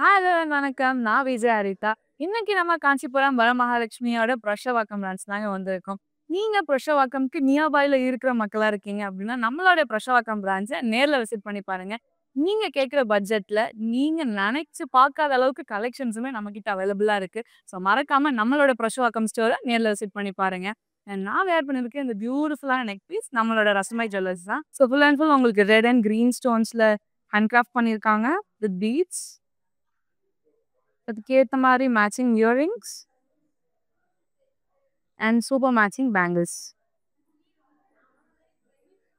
Hello வணக்கம். நான் விஜய் ஹரிதா. இன்னைக்கு நம்ம காஞ்சிபுரம் வரமகாலட்சுமியோட புருஷவாக்கம் பிரான்ச் தாங்க வந்திருக்கோம். நீங்க புருஷவாக்கம்க்கு நியர்பைல இருக்கிற மக்களா இருக்கீங்க அப்படின்னா, நம்மளோட புருஷவாக்கம் பிரான்ச்ச நேர்ல விசிட் பண்ணி பாருங்க. நீங்க கேட்கிற பட்ஜெட்ல நீங்க நெனைச்சு பார்க்காத அளவுக்கு கலெக்ஷன்ஸுமே நம்மகிட்ட அவைலபிளா இருக்கு. ஸோ மறக்காம நம்மளோட புருஷவாக்கம் ஸ்டோர நேர்ல விசிட் பண்ணி பாருங்க. நான் வேர் பண்ணியிருக்க இந்த பியூட்டிஃபுல்லான நெக் பீஸ் நம்மளோட ரசமை ஜுவல்லர்ஸ் தான். ஸோ ஃபுல் அண்ட் ஃபுல் உங்களுக்கு ரெட் அண்ட் கிரீன் ஸ்டோன்ஸ்ல ஹேண்ட் கிராஃப்ட் பண்ணியிருக்காங்க. With beads. அதுக்கேத்த மாரி matching earrings and super matching bangles.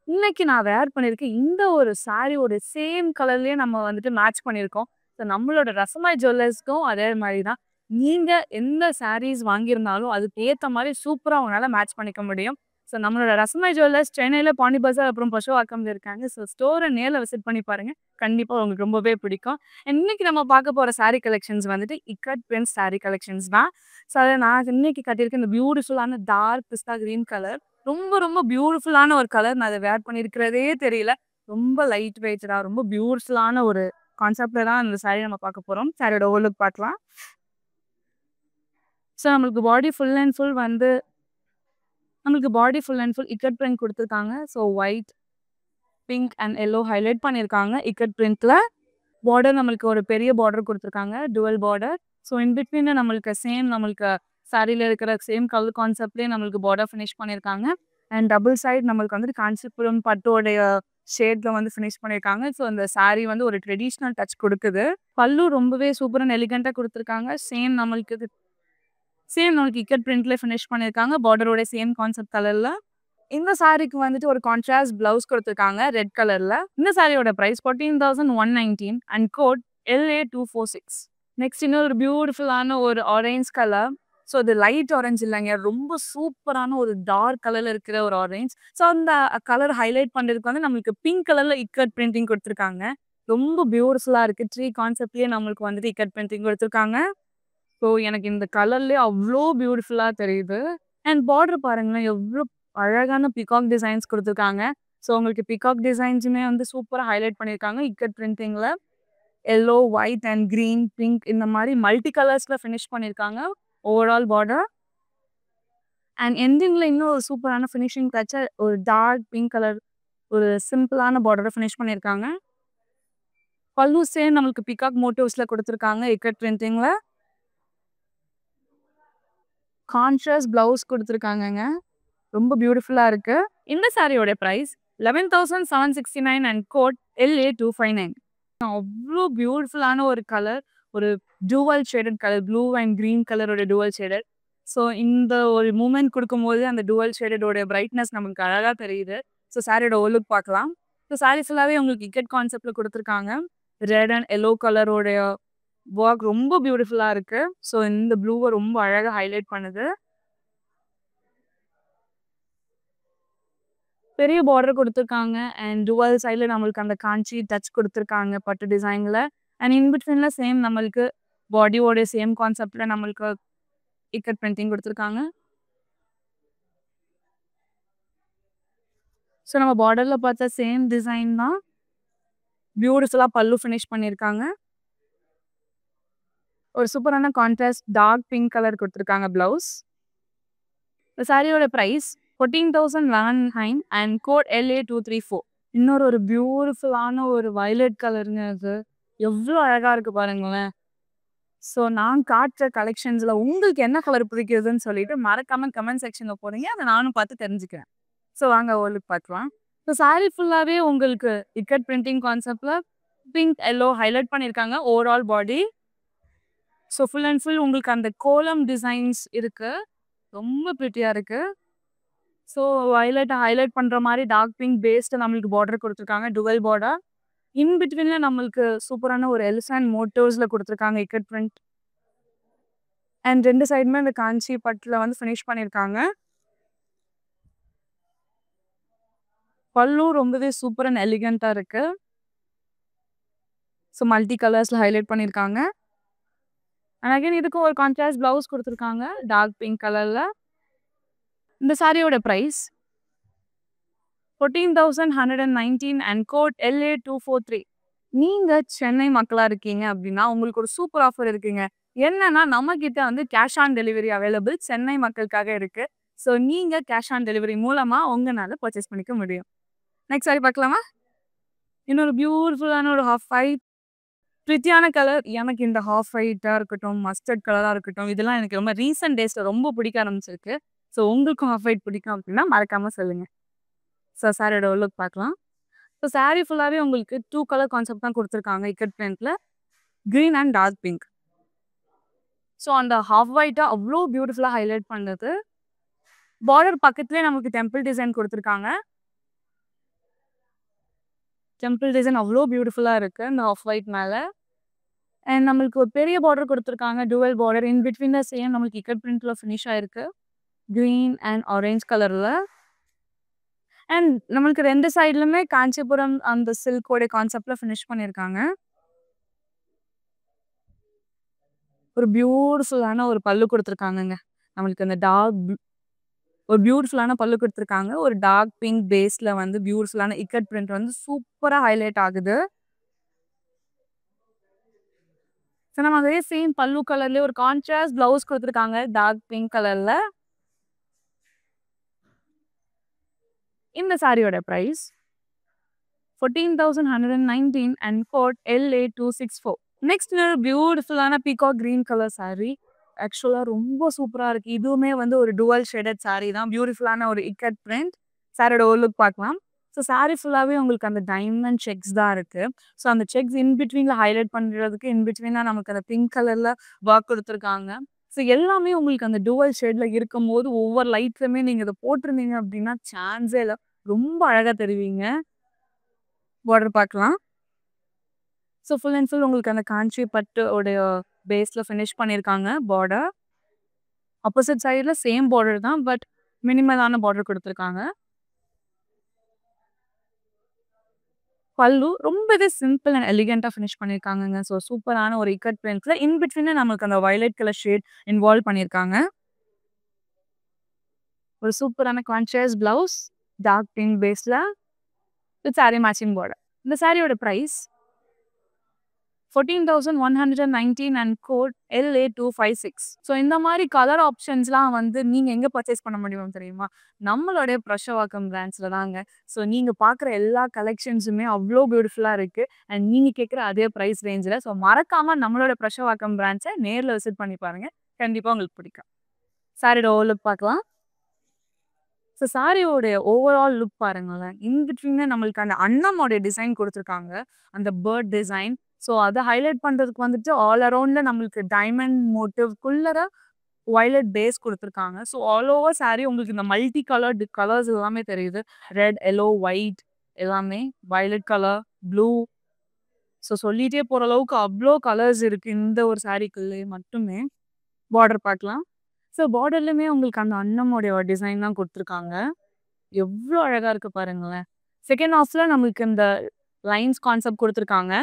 இன்னைக்கு நான் வேர் பண்ணியிருக்கேன் இந்த ஒரு சாரியோட சேம் கலர்லயே நம்ம வந்துட்டு மேட்ச் பண்ணியிருக்கோம். ஸோ நம்மளோட ரசமாய் ஜுவல்லர்ஸ்க்கும் அதே மாரி தான். நீங்க எந்த சாரீஸ் வாங்கியிருந்தாலும் அதுக்கு ஏத்த மாரி சூப்பரா உங்களால மேட்ச் பண்ணிக்க முடியும். ஸோ நம்மளோட ரசமாய் ஜுவல்லர்ஸ் சென்னையில பாண்டி பஜார் அப்புறம் புருஷவாக்கம்ல இருக்காங்க. ஸோ ஸ்டோர நேர்ல விசிட் பண்ணி பாருங்க. கண்டிப்பா உங்களுக்கு ரொம்பவே பிடிக்கும். இன்னைக்கு நம்ம பார்க்க போற சாரி கலெக்ஷன்ஸ் வந்துட்டு இக்கட் பிரிண்ட்ஸ் சாரி கலெக்ஷன்ஸ் தான். ஸோ அத நான் இன்னைக்கு கட்டியிருக்க இந்த பியூட்டிஃபுல்லான டார்க் பிஸ்தா கிரீன் கலர். ரொம்ப ரொம்ப பியூட்டிஃபுல்லான ஒரு கலர். நான் அத வேர் பண்ணியிருக்கிறதே தெரியல. ரொம்ப லைட் வெயிட்டடா ரொம்ப பியூட்டிஃபுல்லான ஒரு கான்செப்ட்ல தான் இந்த சாரி நம்ம பார்க்க போறோம். சாரியோட ஓவர் லுக் பார்க்கலாம். ஸோ நம்மளுக்கு பாடி ஃபுல் அண்ட் ஃபுல் வந்து இக்கட் பிரிண்ட் குடுத்துருக்காங்க. So white, pink and yellow highlight பண்ணியிருக்காங்க இக்கட் பிரிண்ட்ல. பார்டர் நம்மளுக்கு ஒரு பெரிய பார்டர் குடுத்துருக்காங்க. Dual border. ஸோ இன் பிட்வீன்ல நம்மளுக்கு சாரில இருக்கிற சேம் கலர் கான்செப்ட்லயே நம்மளுக்கு பார்டர் ஃபினிஷ் பண்ணியிருக்காங்க. அண்ட் டபுள் சைட் நம்மளுக்கு வந்துட்டு காஞ்சிபுரம் பட்டோடைய ஷேட்ல வந்து ஃபினிஷ் பண்ணியிருக்காங்க. ஸோ அந்த சாரி வந்து ஒரு ட்ரெடிஷனல் டச் குடுக்குது. பல்லு ரொம்பவே சூப்பர் அண்ட் எலிகன்ட்டா குடுத்துருக்காங்க. சேம் நம்மளுக்கு இக்கட் பிரிண்ட்ல ஃபினிஷ் பண்ணியிருக்காங்க. பார்டரோட சேம் கான்செப்ட் கலர்ல. இந்த சாரிக்கு வந்துட்டு ஒரு கான்ட்ராஸ்ட் பிளவுஸ் குடுத்துருக்காங்க ரெட் கலர்ல. இந்த சாரியோட price 14,119 and code LA246. Next இன்னொரு பியூட்டிஃபுல்லான ஒரு ஆரஞ்ச் கலர். ஸோ இது லைட் ஆரஞ்ச் இல்லைங்க. ரொம்ப சூப்பரான ஒரு டார்க் கலர்ல இருக்கிற ஒரு ஆரஞ்ச். ஸோ அந்த கலர் ஹைலைட் பண்றதுக்கு வந்து நம்மளுக்கு பிங்க் கலர்ல இக்கட் பிரிண்டிங் குடுத்துருக்காங்க. ரொம்ப பியூட்டிஃபுல்லா இருக்கு. ட்ரீ கான்செப்ட்லயே நம்மளுக்கு வந்துட்டு இக்கட் பிரிண்டிங் குடுத்துருக்காங்க. ஸோ எனக்கு இந்த கலர்லயே அவ்ளோ பியூட்டிஃபுல்லா தெரியுது. அண்ட் பார்டர் பாருங்களேன் எவ்ளோ அழகான பீகாக் டிசைன்ஸ் குடுத்துருக்காங்க. ஸோ உங்களுக்கு பீகாக் டிசைன்ஸுமே வந்து சூப்பரா ஹைலைட் பண்ணியிருக்காங்க இக்கட் பிரிண்டிங்ல. Yellow, white and green, pink இந்த மாரி மல்டி கலர்ஸ்ல ஃபினிஷ் பண்ணியிருக்காங்க ஓவரால் பார்டர். அண்ட் எண்டிங்ல இன்னும் ஒரு சூப்பரான ஃபினிஷிங் டச்ச ஒரு டார்க் பிங்க் கலர் ஒரு சிம்பிளான பார்டர ஃபினிஷ் பண்ணியிருக்காங்க. பல்லு சேம் நம்மளுக்கு பீகாக் மோட்டிவ்ஸ்ல குடுத்துருக்காங்க இக்கட் பிரிண்டிங்ல. கான்ட்ராஸ்ட் பிளவுஸ் குடுத்துருக்காங்கங்க. ரொம்ப பியூட்டிஃபுல்லா இருக்கு. இந்த சாரியோட பிரைஸ் 11,769 அண்ட் கோட் LA259. அவ்ளோ பியூட்டிஃபுல்லான ஒரு கலர். ஒரு dual shaded colour. Blue and green கலரோட டூவல் ஷேடட். ஸோ இந்த ஒரு மூவ்மெண்ட் குடுக்கும்போது அந்த டூவல் ஷேடடோட பிரைட்னஸ் நமக்கு அழகா தெரியுது. ஸோ சாரியோட லுக் பார்க்கலாம். ஸோ சாரி ஃபுல்லாவே உங்களுக்கு இக்கட் கான்செப்ட்ல குடுத்துருக்காங்க. ரெட் அண்ட் எல்லோ கலரோடைய ஒர்க் ரொம்ப பியூட்டிஃபுல்லா இருக்கு. ஸோ இந்த ப்ளூவ ரொம்ப அழகா ஹைலைட் பண்ணுது. பெரிய பார்டர் குடுத்துருக்காங்க. அண்ட் டுவல் சைட்ல நம்மளுக்கு அந்த காஞ்சி டச் குடுத்துருக்காங்க பட்டு டிசைன்ல. அண்ட் இன் பிட்வீன்ல சேம் நம்மளுக்கு பாடியோட சேம் கான்செப்ட்ல நம்மளுக்கு இக்கட் பிரிண்டிங் குடுத்துருக்காங்க. ஸோ நம்ம பார்டர்ல பார்த்த சேம் டிசைன் தான். பியூட்டிஃபுல்லா பல்லு ஃபினிஷ் பண்ணியிருக்காங்க. ஒரு சூப்பரான கான்ட்ராஸ்ட் டார்க் பிங்க் கலர் குடுத்துருக்காங்க பிளவுஸ். இந்த சாரியோட பிரைஸ் 14,119 அண்ட் கோட் LA234. இன்னொரு ஒரு பியூட்டிஃபுல்லான ஒரு வயலட் கலருங்க அது. எவ்ளோ அழகா இருக்கு பாருங்களேன். ஸோ நான் காட்டுற கலெக்ஷன்ஸ்ல உங்களுக்கு என்ன கலர் பிடிக்குதுன்னு சொல்லிட்டு மறக்காம கமெண்ட் செக்ஷன்ல போடுங்க. அத நானும் பார்த்து தெரிஞ்சுக்கிறேன். ஸோ வாங்க லுக் பார்க்கலாம். ஸோ சாரி ஃபுல்லாவே உங்களுக்கு இக்கட் பிரிண்டிங் கான்செப்ட்ல பிங்க், எல்லோ ஹைலைட் பண்ணியிருக்காங்க overall body. So full and full உங்களுக்கு அந்த கோலம் டிசைன்ஸ் இருக்கு. ரொம்ப பிரிட்டியா இருக்கு. ஸோ வயலட்ட ஹைலைட் பண்ற மாரி டார்க் பிங்க் பேஸ்ல நம்மளுக்கு பார்டர் குடுத்துருக்காங்க. Dual border. இன் பிட்வீன்ல நம்மளுக்கு சூப்பரான ஒரு எலிஃபண்ட் மோட்டிவ்ஸ்ல குடுத்துருக்காங்க இக்கட் பிரிண்ட். அண்ட் 2 சைடுமே அந்த காஞ்சி பட்டுல வந்து ஃபினிஷ் பண்ணியிருக்காங்க. பல்லு ரொம்பவே சூப்பர் அண்ட் எலிகன்ட்டா இருக்கு. ஸோ மல்டி கலர்ஸ்ல ஹைலைட் பண்ணியிருக்காங்க. அண்ட் அகைன் இதுக்கும் ஒரு கான்ட்ராஸ்ட் பிளவுஸ் குடுத்துருக்காங்க டார்க் பிங்க் கலர்ல. இந்த சாரியோட பிரைஸ் 14,119 அண்ட் கோட் LA243. நீங்க சென்னை மக்களா இருக்கீங்க அப்படின்னா, உங்களுக்கு ஒரு சூப்பர் ஆஃபர் இருக்குங்க. என்னன்னா, நம்மகிட்ட வந்து cash on delivery available Chennai மக்களுக்காக இருக்கு. ஸோ நீங்க கேஷ் ஆன் டெலிவரி மூலமா உங்கனால பர்ச்சேஸ் பண்ணிக்க முடியும். நெக்ஸ்ட் சாரி பார்க்கலாமா? இன்னொரு பியூட்டிஃபுல்லான ஒரு ஹாஃப் ஒயிட் பிரிட்டியான கலர். எனக்கு இந்த ஹாஃப் ஒயிட்டா இருக்கட்டும், மஸ்டர்ட் கலரா இருக்கட்டும், இதெல்லாம் எனக்கு ரொம்ப ரீசென்ட் டேஸ்ல ரொம்ப பிடிக்க ஆரம்பிச்சிருக்கு. ஸோ உங்களுக்கும் ஹாஃப் ஒயிட் பிடிக்கும் அப்படின்னா மறக்காம சொல்லுங்க. ஸோ சாரியோட லுக் பார்க்கலாம். ஸோ சாரி ஃபுல்லாவே உங்களுக்கு 2 கலர் கான்செப்ட் தான் குடுத்துருக்காங்க இக்கட் பிரிண்ட்ல. Green and dark pink. So அந்த ஹாஃப் ஒயிட்டா அவ்ளோ பியூட்டிஃபுல்லா ஹைலைட் பண்ணுது. பார்டர் பக்கத்திலேயே நமக்கு டெம்பிள் டிசைன் குடுத்துருக்காங்க. டெம்பிள் டிசைன் அவ்ளோ பியூட்டிஃபுல்லா இருக்கு இந்த ஆஃப் ஒயிட் மேல. அண்ட் நம்மளுக்கு ஒரு பெரிய பார்டர் குடுத்துருக்காங்க. Dual border. இன் பிட்வீன்ல சேம் நமக்கு இக்கட் பிரிண்ட்ல ஃபினிஷ் ஆயிருக்கு. கிரீன் அண்ட் ஆரஞ்ச் கலர்ல. அண்ட் நம்மளுக்கு 2 சைடுலுமே காஞ்சிபுரம் அந்த சில்க்கோட கான்செப்ட்ல ஃபினிஷ் பண்ணியிருக்காங்க. ஒரு பியூட்டிஃபுல்லான ஒரு பல்லு குடுத்துருக்காங்கங்க. நம்மளுக்கு அந்த ஒரு பியூட்டிஃபுல்லான பல்லு குடுத்துருக்காங்க. ஒரு டார்க் பிங்க் பேஸ்ல வந்து பியூட்டிஃபுல்லான இக்கட் பிரிண்ட் வந்து சூப்பரா ஹைலைட் ஆகுது. ஸோ நம்ம அதே சேம் பல்லு கலர்லயே ஒரு கான்ட்ராஸ்ட் ப்ளவுஸ் குடுத்துருக்காங்க. டார்க் பிங்க் கலர்ல. இந்த சாரியோட price 14,119 and code LA264. Next ஒரு பியூட்டிஃபுல்லான பீகாக் கிரீன் கலர் சாரி. ஆக்சுவலா ரொம்ப சூப்பரா இருக்கு. இதுவுமே வந்து ஒரு டுவல் ஷேடட் சாரி தான். பியூட்டிஃபுல்லான ஒரு இக்கட் பிரிண்ட். சாரியோட ஒரு லுக் பார்க்கலாம். ஸோ சாரி ஃபுல்லாவே உங்களுக்கு அந்த டைமண்ட் செக்ஸ் தான் இருக்கு. ஸோ அந்த செக்ஸ் இன் பிட்வீன்ல ஹைலைட் பண்றதுக்கு இன் பிட்வீனா நமக்கு அந்த பிங்க் கலர்ல ஒர்க் குடுத்துருக்காங்க. ஸோ எல்லாமே உங்களுக்கு அந்த டுவல் ஷேட்ல இருக்கும்போது ஒவ்வொரு லைட்லயுமே நீங்க இத போட்டிருந்தீங்க அப்படின்னா சான்ஸே இல்ல. ரொம்ப அழகா தெரிவீங்க. பார்டர் பார்க்கலாம். ஸோ ஃபுல் அண்ட் ஃபுல் உங்களுக்கு அந்த காஞ்சி பட்டு உடைய பேஸ்ல ஃபினிஷ் பண்ணியிருக்காங்க பார்டர். ஆப்போசிட் சைடுல சேம் பார்டர் தான். பட் மினிமலான பார்டர் குடுத்துருக்காங்க. பல்லு ரொம்பவே சிம்பிள் அண்ட் எலிகன்ட்டா ஃபினிஷ் பண்ணியிருக்காங்கங்க. ஸோ சூப்பரான ஒரு இக்கட் பிரிண்ட்ல இன் பிட்வீன்ல நமக்கு அந்த வயலட் கலர் ஷேட் இன்வால்வ் பண்ணியிருக்காங்க. ஒரு சூப்பரான கான்ட்ராஸ்ட் பிளவுஸ் டார்க் பிங்க் பேஸ்ல வித் சாரி மேட்சிங் பார்டர். இந்த சாரியோட price 14,119 and code LA256. So இந்த மாரி கலர் ஆப்ஷன்ஸ்லாம் வந்து நீங்க எங்க பர்ச்சேஸ் பண்ண முடியும் தெரியுமா? நம்மளுடைய பிரஷவாக்கம் பிராண்ட்ஸ்ல தாங்க. ஸோ நீங்க பார்க்குற எல்லா கலெக்ஷன்ஸுமே அவ்ளோ பியூட்டிஃபுல்லா இருக்கு. அண்ட் நீங்க கேட்குற அதே பிரைஸ் ரேஞ்சுல. ஸோ மறக்காம நம்மளோட பிரஷவாக்கம் பிராண்ட்ஸ நேர்ல விசிட் பண்ணி பாருங்க. கண்டிப்பா உங்களுக்கு பிடிக்கும். சாரியோட லுக் பார்க்கலாம். ஸோ சாரியோடைய ஓவரால் லுக் பாருங்களேன். இன் பிட்வீன்ல நம்மளுக்கு அந்த அன்னமோட டிசைன் குடுத்துருக்காங்க. அந்த பேர்ட் டிசைன். ஸோ அத ஹைலைட் பண்றதுக்கு வந்துட்டு ஆல் அரவுண்ட்ல நம்மளுக்கு டைமண்ட் மோட்டிவ்க்குள்ளற வயலட் பேஸ் குடுத்துருக்காங்க. ஸோ ஆல் ஓவர் சாரி உங்களுக்கு இந்த மல்டி கலர்ட் கலர்ஸ் எல்லாமே தெரியுது. ரெட், எல்லோ, ஒயிட் எல்லாமே. Violet colour, blue. ஸோ சொல்லிட்டே போற அளவுக்கு அவ்ளோ கலர்ஸ் இருக்கு இந்த ஒரு சாரிக்குள்ளயே மட்டுமே. பார்டர் பார்க்கலாம். ஸோ பார்டர்லயுமே உங்களுக்கு அந்த அன்னமோடைய டிசைன் தான் குடுத்துருக்காங்க. எவ்ளோ அழகா இருக்கு பாருங்களேன். செகண்ட் ஹாஃப்ல நம்மளுக்கு இந்த லைன்ஸ் கான்செப்ட் குடுத்துருக்காங்க.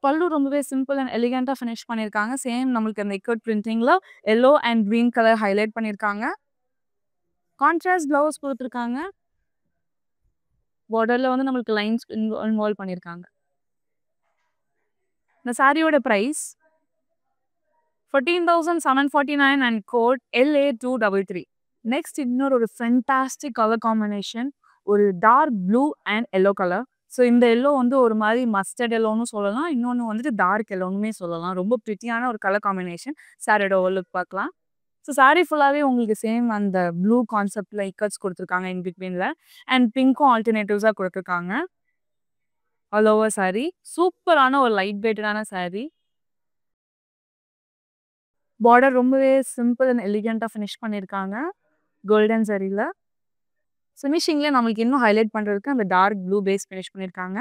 பல்லு ரொம்பவே சிம்பிள் அண்ட் எலிகன்ட்டா ஃபினிஷ் பண்ணியிருக்காங்க. சேம் நம்மளுக்கு அந்த இக்கட் பிரிண்டிங்ல yellow and green colour highlight பண்ணியிருக்காங்க. கான்ட்ராஸ்ட் பிளவுஸ் குடுத்துருக்காங்க. பார்டர்ல வந்து நம்மளுக்கு லைன்ஸ் இன்வால்வ் பண்ணியிருக்காங்க. இந்த சாரியோட price 14,749 and code LA233. Next இன்னொரு ஒரு ஃபென்டாஸ்டிக் கலர் காம்பினேஷன். ஒரு dark blue and yellow colour. So இந்த எல்லோ வந்து ஒரு மாரி மஸ்டர்ட் எல்லோன்னு சொல்லலாம். இன்னொன்னு வந்துட்டு டார்க் எல்லோன்னுமே சொல்லலாம். ரொம்ப பிரிட்டியான ஒரு கலர் காம்பினேஷன். சாரியோட லுக் பார்க்கலாம். ஸோ சாரி ஃபுல்லாவே உங்களுக்கு சேம் அந்த ப்ளூ கான்செப்ட்ல இக்கட்ஸ் குடுத்துருக்காங்க இன் பிட்வீன்ல. அண்ட் பிங்க்கும் ஆல்டர்னேட்டிவ்ஸா குடுத்துருக்காங்க. All over sorry. சூப்பரான ஒரு லைட் வெயிட்டடான சாரி. பார்டர் ரொம்பவே சிம்பிள் அண்ட் எலிகன்ட்டா ஃபினிஷ் பண்ணியிருக்காங்க. கோல்டன் ஜரில. ஃபினிஷிங்ல நம்மளுக்கு இன்னும் ஹைலைட் பண்றதுக்கு அந்த டார்க் ப்ளூ பேஸ் ஃபினிஷ் பண்ணியிருக்காங்க.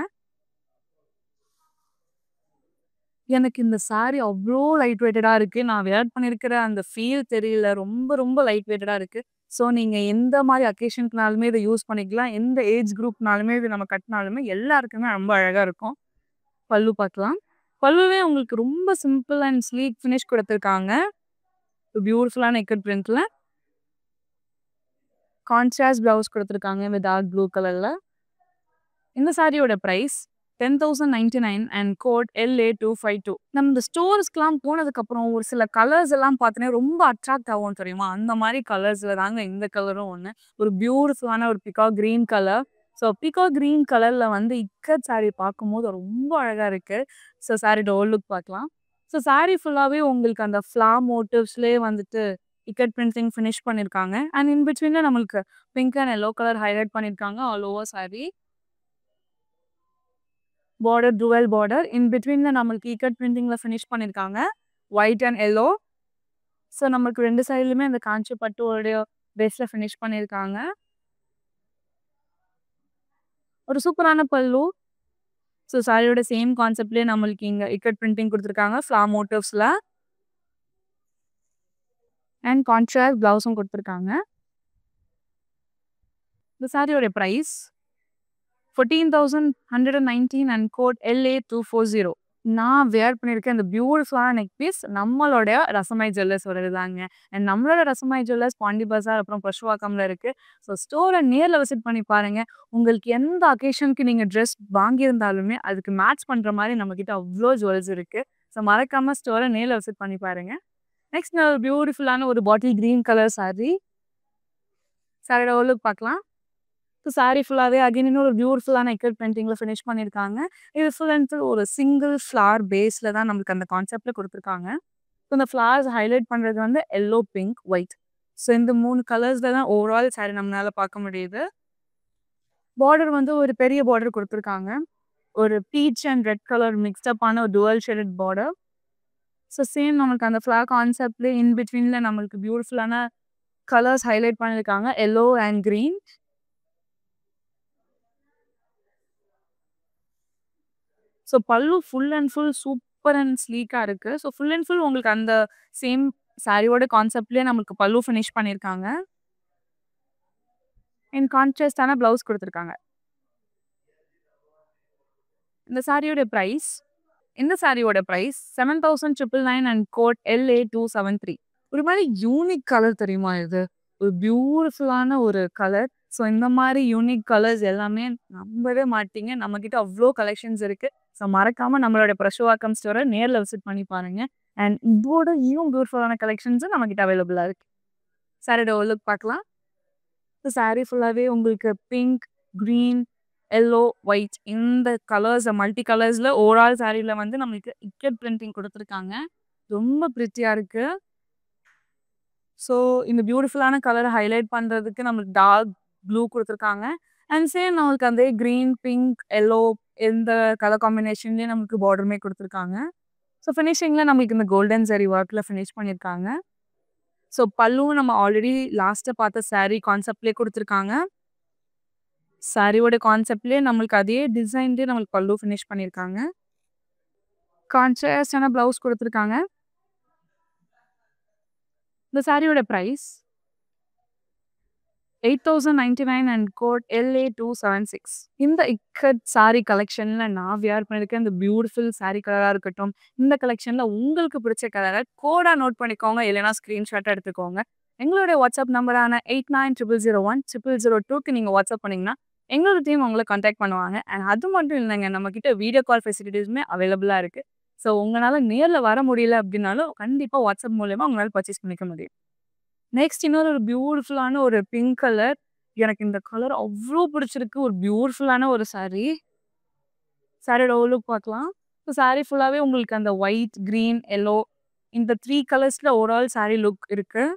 எனக்கு இந்த சாரி அவ்ளோ லைட் வெயிட்டடா இருக்கு. நான் வியர் பண்ணியிருக்கிற அந்த ஃபீல் தெரியல. ரொம்ப ரொம்ப லைட் வெயிட்டடா இருக்கு. ஸோ நீங்க எந்த மாரி அக்கேஷன்க்குனாலுமே இத யூஸ் பண்ணிக்கலாம். எந்த ஏஜ் குரூப்னாலுமே இது நம்ம கட்டினாலுமே எல்லாருக்குமே ரொம்ப அழகா இருக்கும். பல்லு பார்க்கலாம். பல்லுவே உங்களுக்கு ரொம்ப சிம்பிள் அண்ட் ஸ்லீக் ஃபினிஷ் குடுத்துருக்காங்க. பியூட்டிஃபுல்லான இக்கட் பிரிண்ட்ல. கான்ட்ராஸ்ட் பிளவுஸ் குடுத்துருக்காங்க வித் டார்க் ப்ளூ கலர்ல. இந்த சாரியோட பிரைஸ் 10,099 அண்ட் கோட் LA252. நம்ம இந்த ஸ்டோர்ஸ்க்குலாம் போனதுக்கப்புறம் ஒரு சில கலர்ஸ் எல்லாம் பார்த்தீங்கன்னா ரொம்ப அட்ராக்ட் ஆகும் தெரியுமா? அந்த மாதிரி கலர்ஸ்ல தாங்க இந்த கலரும் ஒண்ணு. ஒரு பியூட்டிஃபுல்லான ஒரு peacock green colour. So peacock green கலர்ல வந்து இக்கட் சாரி பார்க்கும்போது ரொம்ப அழகா இருக்கு. ஸோ சாரியோட ஓல்ட் லுக் பார்க்கலாம். ஸோ சாரி ஃபுல்லாவே உங்களுக்கு அந்த ஃப்ளார் மோட்டிவ்ஸ்லயே வந்துட்டு இக்கட் பிரிண்டிங் ஃபினிஷ் பண்ணியிருக்காங்க. அண்ட் இன் பிட்வீன்ல நம்மளுக்கு pink and yellow colour highlight பண்ணியிருக்காங்க all over sari. Border dual border in பிட்வீன்ல நம்மளுக்கு இக்கட் பிரிண்டிங்ல ஃபினிஷ் பண்ணியிருக்காங்க ஒயிட் அண்ட் எல்லோ. ஸோ நமக்கு 2 சைட்லயுமே அந்த காஞ்சி பட்டுவோடைய பேஸ்ல ஃபினிஷ் பண்ணியிருக்காங்க. ஒரு சூப்பரான பல்லு. ஸோ சாரியோட சேம் கான்செப்ட்லயே நம்மளுக்கு இங்க இக்கட் பிரிண்டிங் கொடுத்துருக்காங்க ஃப்ளார் மோட்டிவ்ஸ்ல. அண்ட் கான்ட்ராஸ்ட் பிளவுஸும் கொடுத்துருக்காங்க. இந்த சாரியோட பிரைஸ் 14,119 அண்ட் கோட் LA240. நான் வேர் பண்ணியிருக்கேன் அந்த பியூட்டிஃபுல்லான நெக் பீஸ் நம்மளோட ரசமாய் ஜுவல்லர்ஸோட தாங்க. அண்ட் நம்மளோட ரசமாய் ஜுவல்லர்ஸ் பாண்டி பஜார் அப்புறம் பர்ஷுவாக்கம்ல இருக்கு. ஸோ ஸ்டோரை நேரில் விசிட் பண்ணி பாருங்க. உங்களுக்கு எந்த அக்கேஷனுக்கு நீங்கள் ட்ரெஸ் வாங்கியிருந்தாலுமே அதுக்கு மேட்ச் பண்ணுற மாதிரி நம்மக்கிட்ட அவ்வளோ ஜுவல்ஸ் இருக்கு. ஸோ மறக்காம ஸ்டோரை நேரில் விசிட் பண்ணி பாருங்க. நெக்ஸ்ட் நான் ஒரு பியூட்டிஃபுல்லான ஒரு பாட்டில் கிரீன் கலர் சாரி. சாரியோட ஓல்லுக்கு பார்க்கலாம். ஸோ சாரி ஃபுல்லாகவே அகைன் இன்னும் ஒரு பியூட்டிஃபுல்லான இக்கட் பெயிண்டிங்கில் ஃபினிஷ் பண்ணியிருக்காங்க. இது ஃபுல் அண்ட் ஃபுல் ஒரு சிங்கிள் ஃப்ளார் பேஸில் தான் நம்மளுக்கு அந்த கான்செப்டில் கொடுத்துருக்காங்க. ஸோ இந்த ஃப்ளார்ஸ் ஹைலைட் பண்ணுறது வந்து எல்லோ, பிங்க், ஒயிட். ஸோ இந்த 3 கலர்ஸில் தான் ஓவரால் சாரி நம்மளால் பார்க்க முடியுது. பார்டர் வந்து ஒரு பெரிய பார்டர் கொடுத்துருக்காங்க. ஒரு பீச் அண்ட் ரெட் கலர் மிக்ஸ்டப்பான ஒரு dual shaded border. So same நம்மளுக்கு அந்த ஃப்ளார் கான்செப்ட்லேயே இன் பிட்வீனில் நம்மளுக்கு பியூட்டிஃபுல்லான கலர்ஸ் ஹைலைட் பண்ணியிருக்காங்க yellow and green. So pallu full and full super and ஸ்லீக்காக இருக்குது. ஸோ ஃபுல் அண்ட் ஃபுல் உங்களுக்கு அந்த சேம் சாரியோட கான்செப்ட்லேயே நம்மளுக்கு பல்லு ஃபினிஷ் பண்ணியிருக்காங்க. அண்ட் கான்ட்ராஸ்டான ப்ளவுஸ் கொடுத்துருக்காங்க. இந்த சாரியோட ப்ரைஸ் 7,999 அண்ட் கோட் LA273. ஒரு மாதிரி யூனிக் கலர் தெரியுமா இது? ஒரு பியூட்டிஃபுல்லான ஒரு கலர். ஸோ இந்த மாதிரி யூனிக் கலர்ஸ் எல்லாமே நம்பவே மாட்டீங்க. நம்மக்கிட்ட அவ்வளோ கலெக்ஷன்ஸ் இருக்குது. ஸோ மறக்காமல் நம்மளோட பிரஷுவாக்கம் ஸ்டோரை நேரில் விசிட் பண்ணி பாருங்க. அண்ட் இதோட இன்னும் பியூட்டிஃபுல்லான கலெக்ஷன்ஸும் நம்மக்கிட்ட அவைலபிளாக இருக்குது. சாரியோட ஓல்லுக்கு பார்க்கலாம். ஸோ சாரி ஃபுல்லாகவே உங்களுக்கு பிங்க், க்ரீன், எல்லோ, ஒயிட் இந்த கலர்ஸ் மல்டி கலர்ஸில் ஓவரால் சாரியில் வந்து நம்மளுக்கு இக்கட் பிரிண்டிங் கொடுத்துருக்காங்க. ரொம்ப ப்ரிட்டியாக இருக்குது. ஸோ இந்த பியூட்டிஃபுல்லான கலரை ஹைலைட் பண்ணுறதுக்கு நம்மளுக்கு டார்க் ப்ளூ கொடுத்துருக்காங்க. அண்ட் சேம் நம்மளுக்கு அந்த க்ரீன், பிங்க், எல்லோ இந்த கலர் காம்பினேஷன்லேயே நமக்கு பார்டருமே கொடுத்துருக்காங்க. ஸோ ஃபினிஷிங்கில் நம்மளுக்கு இந்த கோல்டன் சரி ஒர்க்கில் ஃபினிஷ் பண்ணியிருக்காங்க. ஸோ பல்லுவும் நம்ம ஆல்ரெடி லாஸ்ட்டாக பார்த்த சாரீ கான்செப்ட்லேயே கொடுத்துருக்காங்க. சாரியோட கான்செப்ட்லேயே நம்மளுக்கு அதே டிசைன்லேயே நம்மளுக்கு பல்லு ஃபினிஷ் பண்ணியிருக்காங்க. கான்ட்ராஸ்டான ப்ளவுஸ் கொடுத்துருக்காங்க. இந்த சாரியோட ப்ரைஸ் 8,099 அண்ட் கோட் LA276. இந்த இக்கட் சாரி கலெக்ஷனில் நான் வியர் பண்ணியிருக்கேன் இந்த பியூட்டிஃபுல் சாரி கலராக இருக்கட்டும். இந்த கலெக்ஷனில் உங்களுக்கு பிடிச்ச கலரை கோடாக நோட் பண்ணிக்கோங்க, இல்லைனா ஸ்க்ரீன்ஷாட்டாக எடுத்துக்கோங்க. எங்களுடைய வாட்ஸ்அப் நம்பரான 8900010002க்கு நீங்கள் வாட்ஸ்அப் பண்ணிங்கன்னா எங்களோட டீம் உங்களை கான்டாக்ட் பண்ணுவாங்க. அண்ட் அது மட்டும் இல்லைங்க, நம்மக்கிட்ட வீடியோ கால் ஃபெசிலிட்டிஸுமே அவைலபிளாக இருக்குது. ஸோ உங்களால் நேரில் வர முடியல அப்படின்னாலும் கண்டிப்பாக வாட்ஸ்அப் மூலயமா உங்களால் பர்ச்சேஸ் பண்ணிக்க முடியும். நெக்ஸ்ட் இன்னொரு ஒரு பியூட்டிஃபுல்லான ஒரு பிங்க் கலர். எனக்கு இந்த கலர் அவ்வளோ பிடிச்சிருக்கு. ஒரு பியூட்டிஃபுல்லான ஒரு சாரீ. சாரியோட ஓல்லுக்கு பார்க்கலாம். ஸோ சாரீ ஃபுல்லாகவே உங்களுக்கு அந்த ஒயிட், க்ரீன், எல்லோ இந்த 3 கலர்ஸில் ஓவரால் சாரீ லுக் இருக்குது.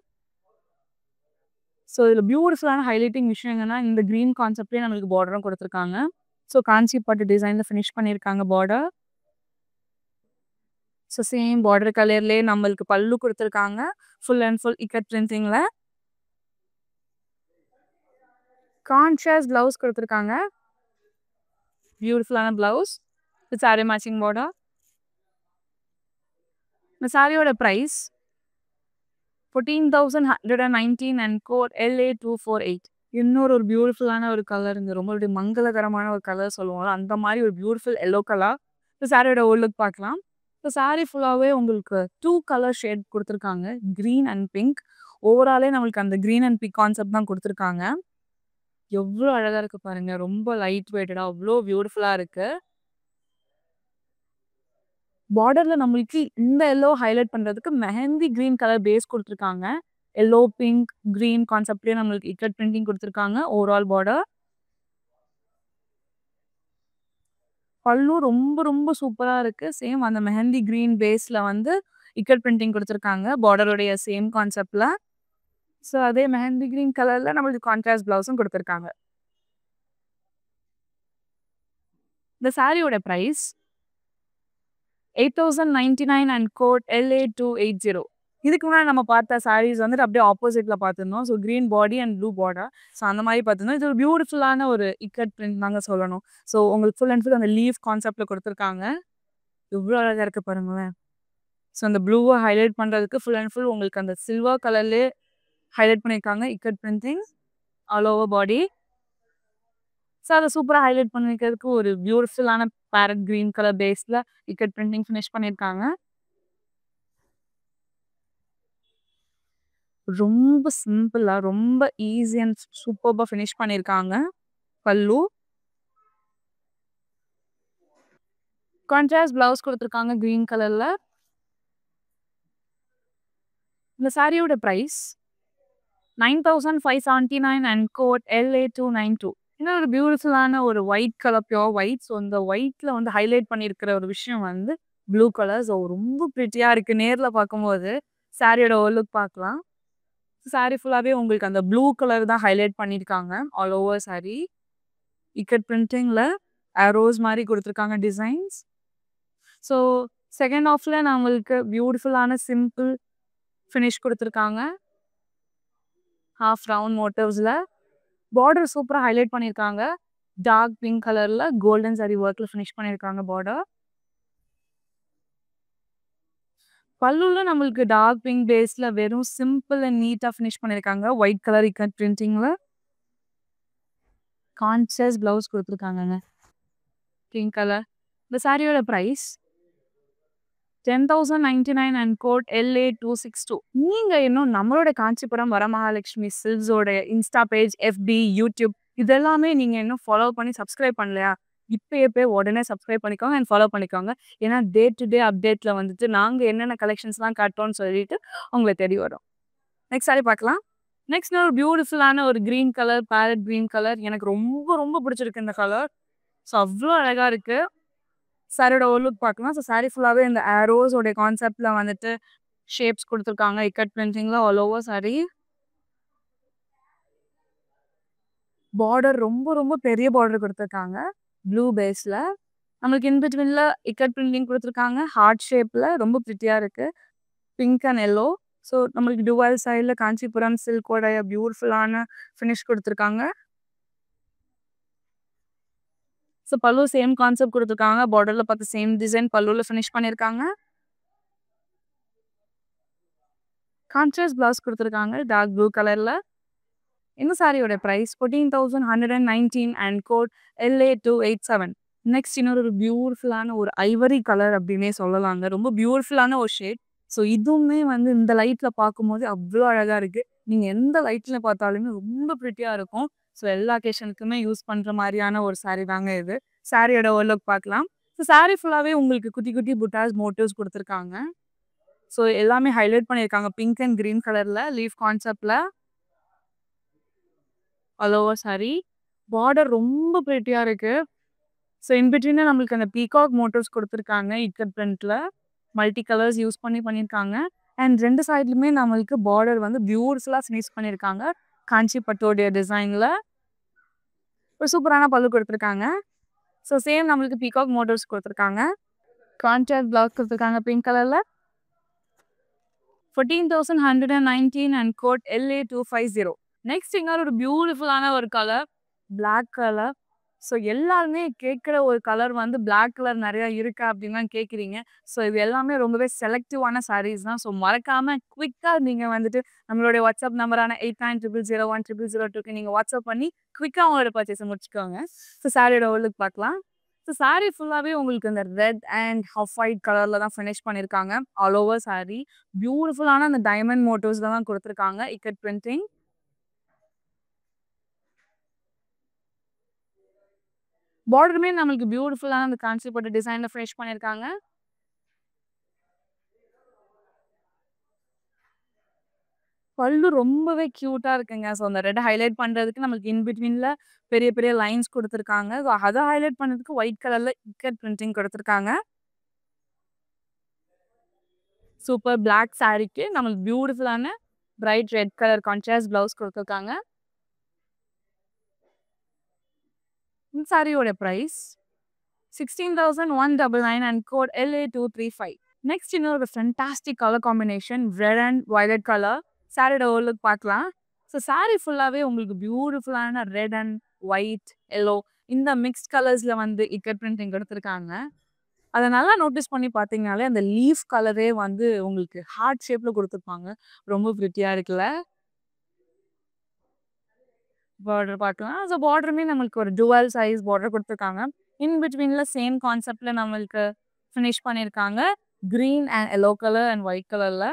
ஸோ இதில் பியூட்டிஃபுல்லான ஹைலைட்டிங் விஷயம் என்னன்னா இந்த க்ரீன் கான்செப்ட்லேயே நம்மளுக்கு பார்டரும் கொடுத்துருக்காங்க. ஸோ காஞ்சி பட்டு டிசைனில் ஃபினிஷ் பண்ணியிருக்காங்க பார்டர். ஸோ சேம் பார்டர் கலர்லேயே நம்மளுக்கு பல்லு கொடுத்துருக்காங்க. ஃபுல் அண்ட் ஃபுல் இக்கட் பிரிண்டிங்கில் கான்ட்ராஸ்ட் ப்ளவுஸ் கொடுத்துருக்காங்க. பியூட்டிஃபுல்லான blouse with sari matching border. இந்த சாரியோட ப்ரைஸ் 14,119 அண்ட் கோட் LA248. இன்னொரு ஒரு பியூட்டிஃபுல்லான ஒரு கலர். இந்த ரொம்ப மங்களகரமான ஒரு கலர் சொல்லுவோம்ல, அந்த மாதிரி ஒரு பியூட்டிஃபுல் எல்லோ கலர். ஸோ சாரியோட ஓல்லுக்கு பார்க்கலாம். ஸோ சாரீ ஃபுல்லாகவே உங்களுக்கு 2 கலர் ஷேட் கொடுத்துருக்காங்க, க்ரீன் அண்ட் பிங்க். ஓவராலே நம்மளுக்கு அந்த க்ரீன் அண்ட் பிங்க் கான்செப்ட் தான் கொடுத்துருக்காங்க. எவ்ளோ அழகா இருக்கு பாருங்க. ரொம்ப லைட் வெயிட்டடா அவ்ளோ பியூட்டிஃபுல்லா இருக்கு. பார்டர்ல நம்மளுக்கு இந்த எல்லோ ஹைலைட் பண்றதுக்கு மெஹந்தி கிரீன் கலர் பேஸ் குடுத்துருக்காங்க. எல்லோ, பிங்க், கிரீன் கான்செப்ட்லயே நம்மளுக்கு இக்கட் பிரிண்டிங் குடுத்துருக்காங்க. Overall border. பல்லு ரொம்ப ரொம்ப சூப்பரா இருக்கு. சேம் அந்த மெஹந்தி கிரீன் பேஸ்ல வந்து இக்கட் பிரிண்டிங் குடுத்துருக்காங்க. பார்டருடைய சேம் கான்செப்ட்ல. ஸோ அதே மெஹந்தி கிரீன் கலர்ல நம்மளுக்கு கான்ட்ராஸ்ட் பிளவுஸும் குடுத்துருக்காங்க. இந்த சாரியோட பிரைஸ் 8099 அண்ட் கோட் LA280. இதுக்கு முன்னாடி நம்ம பார்த்த சாரீஸ் வந்துட்டு அப்படியே ஆப்போசிட்ல பார்த்துருந்தோம். So green body and blue border. So அந்த மாரி பார்த்துருந்தோம். இது ஒரு பியூட்டிஃபுல்லான ஒரு இக்கட் பிரிண்ட் தாங்க சொல்லணும். ஸோ உங்களுக்கு ஃபுல் அண்ட் ஃபுல் அந்த லீஃப் கான்செப்ட்ல குடுத்துருக்காங்க. எவ்ளோ அழகா இருக்கு பாருங்களேன். ஸோ அந்த ப்ளூவ ஹைலைட் பண்றதுக்கு ஃபுல் அண்ட் ஃபுல் உங்களுக்கு அந்த சில்வர் கலர்லயே ஹைலைட் பண்ணியிருக்காங்க. Ikat printing all over body. So அத சூப்பரா ஹைலைட் பண்ணிக்கிறதுக்கு ஒரு பியூட்டிஃபுல்லான பேரட் கிரீன் கலர் பேஸ்ல இக்கட் பிரிண்டிங் ஃபினிஷ் பண்ணியிருக்காங்க. ரொம்ப சிம்பிளா, ரொம்ப ஈஸி அண்ட் சூப்பர்பா ஃபினிஷ் பண்ணியிருக்காங்க. பல்லு. கான்ட்ராஸ்ட் பிளவுஸ் குடுத்துருக்காங்க கிரீன் கலர்ல. இந்த சாரியோட பிரைஸ் 9579 அண்ட் கோட் LA292. இன்னும் ஒரு பியூட்டிஃபுல்லான ஒரு white colour pure white. So இந்த ஒயிட்ல வந்து ஹைலைட் பண்ணியிருக்கிற ஒரு விஷயம் வந்து ப்ளூ கலர். ஸோ ரொம்ப பிரிட்டியா இருக்கு. நேர்ல பார்க்கும்போது சாரியோட லுக் பார்க்கலாம். சாரி ஃபுல்லாவே உங்களுக்கு அந்த ப்ளூ கலர் தான் ஹைலைட் பண்ணியிருக்காங்க. All over sari. இக்கட் பிரிண்டிங்ல ஆரோஸ் மாரி குடுத்துருக்காங்க டிசைன்ஸ். ஸோ செகண்ட் ஹாஃப்ல நம்மளுக்கு பியூட்டிஃபுல்லான சிம்பிள் ஃபினிஷ் குடுத்துருக்காங்க. ஹாஃப் ரவுண்ட் மோட்டிவ்ஸ்ல. பார்டர் சூப்பரா ஹைலைட் பண்ணியிருக்காங்க. டார்க் பிங்க் கலர்ல கோல்டன் சாரி ஒர்க்ல ஃபினிஷ் பண்ணியிருக்காங்க பார்டர். பல்லுல நம்மளுக்கு டார்க் பிங்க் பேஸ்ல வெறும் சிம்பிள் அண்ட் நீட்டா ஃபினிஷ் பண்ணியிருக்காங்க. ஒயிட் கலர் இக்கட் பிரிண்டிங்ல. கான்ட்ராஸ்ட் பிளவுஸ் குடுத்துருக்காங்கங்க. Pink colour. இந்த சாரியோட பிரைஸ் 10,099 அண்ட் கோட் LA262. நீங்க இன்னும் நம்மளோட காஞ்சிபுரம் வரமகாலட்சுமி சில்க்ஸோட இன்ஸ்டா பேஜ், FB, யூடியூப் இதெல்லாமே நீங்க இன்னும் ஃபாலோ பண்ணி சப்ஸ்கிரைப் பண்ணலையா? இப்பயே போய் உடனே சப்ஸ்கிரைப் பண்ணிக்கோங்க அண்ட் ஃபாலோ பண்ணிக்கோங்க. ஏன்னா டே டு டே அப்டேட்ல வந்துட்டு நாங்க என்னென்ன கலெக்ஷன்ஸ்லாம் காட்டுறோம்னு சொல்லிட்டு உங்கள தேடி வரும். நெக்ஸ்ட் சாரி பார்க்கலாம். நெக்ஸ்ட் ஒரு பியூட்டிஃபுல்லான ஒரு green colour, farad green colour. எனக்கு ரொம்ப ரொம்ப பிடிச்சிருக்கு இந்த கலர். ஸோ அவ்ளோ அழகா இருக்கு. சாரியோட லுக் பார்க்கலாம். ஸோ சாரி ஃபுல்லாவே இந்த ஆரோஸ் உடைய கான்செப்ட்ல வந்துட்டு ஷேப்ஸ் குடுத்துருக்காங்க. இக்கட் பிரிண்டிங்ல ஆல் ஓவர் சாரி. பார்டர் ரொம்ப ரொம்ப பெரிய பார்டர் குடுத்துருக்காங்க. ப்ளூ பேஸ்ல. நம்மளுக்கு இன் பிட்வீன்ல இக்கட் பிரிண்டிங் குடுத்துருக்காங்க. ஹார்ட் ஷேப்ல ரொம்ப பிரிட்டியா இருக்கு. Pink and yellow. ஸோ நம்மளுக்கு டுவல் சைடுல காஞ்சிபுரம் சில்கோடைய பியூட்டிஃபுல்லான ஃபினிஷ் குடுத்துருக்காங்க. ஸோ பல்லு சேம் கான்செப்ட் குடுத்துருக்காங்க. பார்டர்ல பார்த்து சேம் டிசைன் பல்லுல ஃபினிஷ் பண்ணியிருக்காங்க. கான்ட்ராஸ்ட் பிளவுஸ் குடுத்துருக்காங்க. டார்க் ப்ளூ கலர்ல. இந்த சாரியோட price 14,119 and code LA287. Next இன்னொரு பியூட்டிஃபுல்லான ஒரு ஐவரி கலர் அப்படின்னே சொல்லலாங்க. ரொம்ப பியூட்டிஃபுல்லான ஒரு ஷேட். ஸோ இதுவுமே வந்து இந்த லைட்ல பார்க்கும்போது அவ்ளோ அழகா இருக்கு. நீங்க எந்த லைட்ல பார்த்தாலுமே ரொம்ப பிரிட்டியா இருக்கும். ஸோ எல்லா அக்கேஷனுக்குமே யூஸ் பண்ற மாரியான ஒரு சாரி தாங்க இது. சாரியோட லுக் பார்க்கலாம். ஸோ சாரி ஃபுல்லாவே உங்களுக்கு குட்டி குட்டி புட்டாஸ் மோட்டிவ்ஸ் குடுத்துருக்காங்க. ஸோ எல்லாமே ஹைலைட் பண்ணியிருக்காங்க. பிங்க் அண்ட் கிரீன் கலர்ல லீஃப் கான்செப்ட்ல. All over sari. பார்டர் ரொம்ப பிரிட்டியா இருக்கு. ஸோ இன் பிட்வீன்ல நம்மளுக்கு அந்த பீகாக் மோட்டிவ்ஸ் குடுத்துருக்காங்க. இக்கட் பிரிண்ட்ல. மல்டி கலர்ஸ் யூஸ் பண்ணியிருக்காங்க. அண்ட் 2 சைட்லயுமே நம்மளுக்கு பார்டர் வந்து பியூட்டிஃபுல்லா ஃபினிஷ் பண்ணியிருக்காங்க. காஞ்சி பட்டோடைய டிசைன்ல. ஒரு சூப்பரான பல்லு குடுத்துருக்காங்க. ஸோ சேம் நம்மளுக்கு பீகாக் மோட்டிவ்ஸ் குடுத்துருக்காங்க. கான்ட்ராஸ்ட் பிளவுஸ் குடுத்துருக்காங்க பிங்க் கலர்ல. 14,119 அண்ட் கோட் LA250. நெக்ஸ்ட் இன்னொரு ஒரு பியூட்டிஃபுல்லான ஒரு கலர். Black colour. ஸோ எல்லாருமே கேட்குற ஒரு கலர் வந்து பிளாக் கலர் நிறையா இருக்கா அப்படின்னு தான் கேட்குறீங்க. ஸோ இது எல்லாமே ரொம்பவே செலக்டிவான சாரீஸ் தான். ஸோ மறக்காம குவிக்காக நீங்கள் வந்துட்டு நம்மளுடைய வாட்ஸ்அப் நம்பரான 8900010002க்கு நீங்கள் வாட்ஸ்அப் பண்ணி குவிக்காக உங்களோட பர்ச்சேஸை முடிச்சுக்கோங்க. ஸோ சாரியோட லுக் பார்க்கலாம். ஸோ சாரி ஃபுல்லாகவே உங்களுக்கு இந்த ரெட் அண்ட் ஆஃப் ஒயிட் கலரில் தான் ஃபினிஷ் பண்ணியிருக்காங்க. All over sorry. பியூட்டிஃபுல்லான அந்த டைமண்ட் மோட்டிவ்ஸில் தான் கொடுத்துருக்காங்க. இக்கட் பிரிண்டிங். பார்டருமே நம்மளுக்கு பியூட்டிஃபுல்லான அந்த கான்சி போட்ட டிசைன்ல ஃபினிஷ் பண்ணியிருக்காங்க. பல்லு ரொம்பவே கியூட்டா இருக்குங்க. ஸோ அந்த ரெட்ட ஹைலைட் பண்றதுக்கு நம்மளுக்கு இன் பிட்வீன்ல பெரிய பெரிய லைன்ஸ் குடுத்துருக்காங்க. ஸோ அத ஹைலைட் பண்ணதுக்கு ஒயிட் கலர்ல இக்கட் பிரிண்டிங் குடுத்துருக்காங்க. சூப்பர் பிளாக் சாரீக்கு நம்மளுக்கு பியூட்டிஃபுல்லான bright red colour contrast blouse குடுத்துருக்காங்க. இந்த சாரியோட price 16,199 and code LA235. Next இன்னொரு fantastic colour combination red and violet colour. சாரியோட ஓவர்லுக் பார்க்கலாம். ஸோ சாரி ஃபுல்லாவே உங்களுக்கு பியூட்டிஃபுல்லான ரெட் அண்ட் ஒயிட், எல்லோ இந்த மிக்ஸ்ட் கலர்ஸ்ல வந்து இக்கட் பிரிண்டிங் எடுத்திருக்காங்க. அத நல்லா நோட்டீஸ் பண்ணி பார்த்தீங்கனாலே அந்த லீஃப் கலரே வந்து உங்களுக்கு ஹார்ட் ஷேப்ல குடுத்துருப்பாங்க. ரொம்ப பிரிட்டியா இருக்குல்ல? பார்டர் பார்க்கலாம். ஸோ பார்டருமே நம்மளுக்கு ஒரு டுவல் சைஸ் பார்டர் குடுத்துருக்காங்க. இன் பிட்வீன்ல சேம் கான்செப்ட்ல நம்மளுக்கு ஃபினிஷ் பண்ணியிருக்காங்க. Green and yellow colour and white கலர்ல.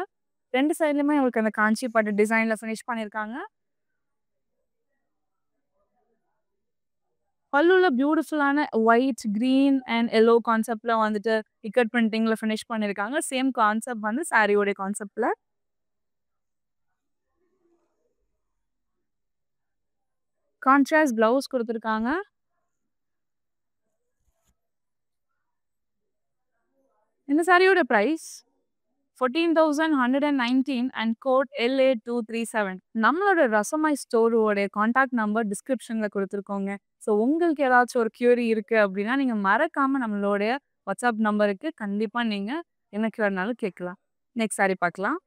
2 சைட்லயுமே உங்களுக்கு அந்த காஞ்சி பட்டு டிசைன்ல ஃபினிஷ் பண்ணியிருக்காங்க. பல்லுல பியூட்டிஃபுல்லான ஒயிட், கிரீன் அண்ட் எல்லோ கான்செப்ட்ல வந்துட்டு இக்கட் பிரிண்டிங்ல ஃபினிஷ் பண்ணியிருக்காங்க. சேம் கான்செப்ட் வந்து சாரியோட கான்செப்ட்ல. கான்ட்ராஸ்ட் பிளவுஸ் குடுத்துருக்காங்க. இந்த சாரியோட பிரைஸ் 14,119 and code LA237. நம்மளோட ரசமாய் ஸ்டோரோட கான்டாக்ட் நம்பர் டிஸ்கிரிப்ஷன்ல குடுத்துருக்கோங்க. ஸோ உங்களுக்கு ஏதாச்சும் ஒரு கியூரி இருக்கு அப்படின்னா, நீங்க மறக்காம நம்மளுடைய வாட்ஸ்அப் நம்பருக்கு கண்டிப்பா நீங்க எனக்கு வேணாலும் கேட்கலாம். நெக்ஸ்ட் சாரி பார்க்கலாம்.